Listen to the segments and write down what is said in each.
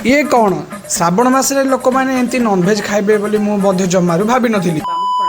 ये कौन श्रावण मासरे लोक मैंने एमती नॉनवेज खाइबे बोली मु जमारू भाभी नथिली।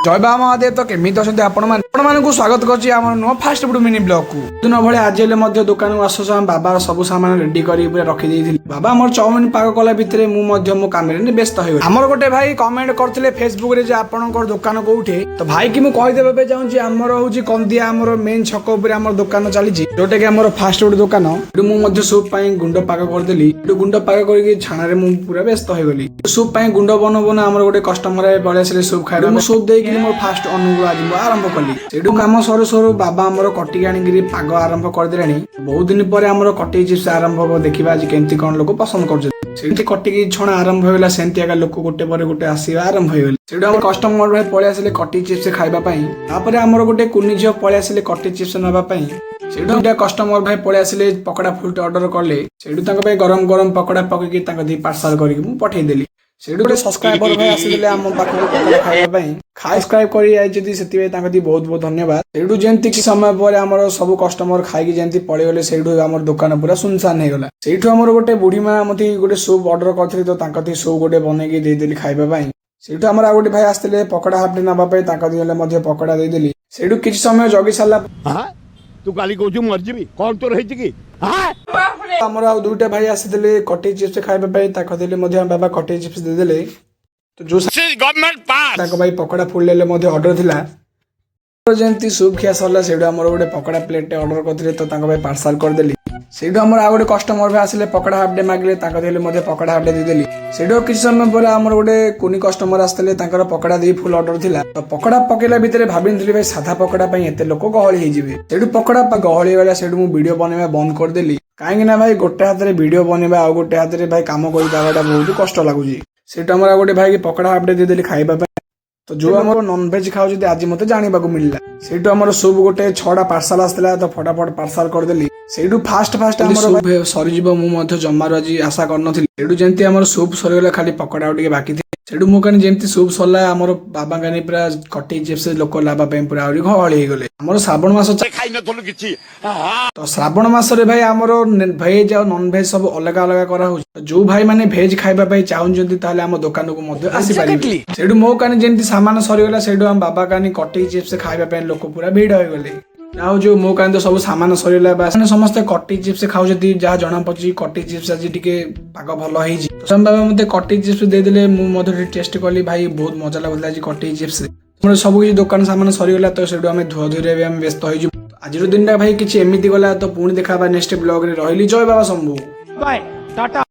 जय बाबा महादेव तो केमी अच्छे आपण स्वागत करछि हमर no fast food mini blog को दिन भले आज हेले दुकान को आसो बाबा सब सामान रेडी करी पूरा रखी देइथिले। बाबा हमर चाउमिन पाक कला भितरे मु काम रे व्यस्त होय। हमर गोटे भाई कमेंट करथिले फेसबुक रे जे आपनकर दुकान कोउठे तो भाई की मु कहि देबे पे चाहूची हमर होची कंदिया हमर मेन छक ऊपर हमर दुकान चली छि जोटे के हमर फास्ट फूड दुकान मु सूप पाई गुंड पाक कर देली गुंड पाक करके छाना रे मु पूरा व्यस्त होय गली। सूप पाई गुंड बन हमर गोटे कस्टमर पळेसले सूप खाइ मु सूप देकी मोर फास्ट अनुकूल आज मु आरंभ कली। सेडु काम सरो सरो बाबा हमर कटी आनी पाग आरंभ कर देलानी। बहुत दिन पर हमर कटी चिप्स आरंभ देखिबा आज केमती कोन लोक पसंद कर सेठी कटी छणा आरंभ होला सेंती आगा लोक गोटे पर गोटे आसीबा आरंभ होइल। सेडु हमर कस्टमर भाई पळे आसिले कटी चिप्स खाइबा पई तापर हमर गोटे कुनी झियो पळे आसिले कटी चिप्स नबा पई सेडु दुटा कस्टमर भाई पळे आसिले पकोड़ा फुल ऑर्डर करले सेडु तांका पई गरम गरम पकोड़ा पककी तांका दी पार्सल करी मु पठै देली। सेडु गोटे सब्सक्राइबर भाई आसिले हम पाखो पकोड़ा खाइबा पई सब्सक्राइब करी आइ जदी सेति भाई तांका दी बहुत बहुत धन्यवाद। सेडु जेंति कि समय पर हमर सब कस्टमर खाइ कि जेंति पळे गले सेडु हमर दुकान पूरा सुनसान हे गला। सेठु हमर गोटे बुढी मा मथि गोटे सूप ऑर्डर करथि तो तांका दी सूप गोटे बनै कि दे देली खाइबा पई। सेठु हमर गोटे भाई आस्तिले पकोड़ा हाफ नबा पई तांका दिले मध्ये पकोड़ा दे देली। सेडु किछ समय जगी साला हां तू काली कहू मर जीबी कोन तो रहि कि हमर आ दुटा भाई आस्तिले कटी चिप्स खाइबा पई ताका दिले मध्ये हम बाबा कटी चिप्स दे देले तो जो गवर्नमेंट पास ताका भाई पकोड़ा फुल लेले मध्ये ऑर्डर थिला जेंति सूप खिया सरला सेडु हमर गोटे पकोड़ा प्लेट ऑर्डर करथिले तो ताका भाई पार्सल कर देली। सेडु हमर आ गोटे कस्टमर भी आसिले पकोड़ा हाफ डे मागले ताका दिले मध्ये पकोड़ा हाफ डे दे देली। सेडु किछ समय पर हमर गोटे कोनी कस्टमर आस्तिले तांकर पकोड़ा दे फुल ऑर्डर थिला तो पकोड़ा पकेला भितरे भाबिनथिली भाई साधा पकोड़ा पई एते लोक गहळी हे जिवे। सेडु पकोड़ा गहळी वाला सेडु मु वीडियो बनेबा बंद कर देली काहेकि ना भाई गोटे हाथ रे वीडियो बनेबा आ गोटे हाथ रे भाई काम करि पावाटा बहुत कष्ट लागुजी। सेटु हमर गोटे भाई के पकोड़ा हाफ डे दे देली खाइबा तो जो हमर नॉन वेज खाउ जदी आज मते जानिबा को मिलला। सेटु हमर सब गोटे 6टा पार्सल आस्तला तो फटाफट पार्सल कर देली। सेटु फास्ट हमर सूप सरी जिवो मु मते जम्मार आज आशा कर नथिली। सेटु जेंति हमर सूप सरी गेला खाली पकोड़ा उटिके बाकी सेटु मु कानी जेंति सूप सरला हमर बाबा कानी पूरा कटी चिप्स लोक लाबा पे पूरा आउरी गहळी हे गले। हमर श्रावण मास खाइ न थलु किछि तो श्रावण मास रे भाई हमर वेज और नॉन वेज सब अलग अलग करा हो जो भाई माने वेज खाइबा पई चाहun जंती ताले हम दुकान को मध्ये आसी पारिबे। सेडु मो कानी जेंती सामान सरी गेला सेडु हम बाबा कानी कटी चिप्स खाइबा पई लोक पूरा भीड़ होय गले। आउ जो मो कानी तो सब सामान सरीला बा समस्त कटी चिप्स खाउ जदी जहा जणा पछि कटी चिप्स आज टिके पाग भलो हेइ जी तो सम बाबा मते कटी चिप्स दे देले मु मध्ये टेस्ट करली भाई बहुत मजा लागला जी कटी चिप्स हमर सब किछ दुकान सामान सरी गेला तो सेडु हमें धुआ धुरे हम व्यस्त होई जी। आज दिन भाई किछ एमिति गला तो पुणी देखाबा नेक्स्ट ब्लॉग रे रहली। जय बाबा शंभू बाय टाटा।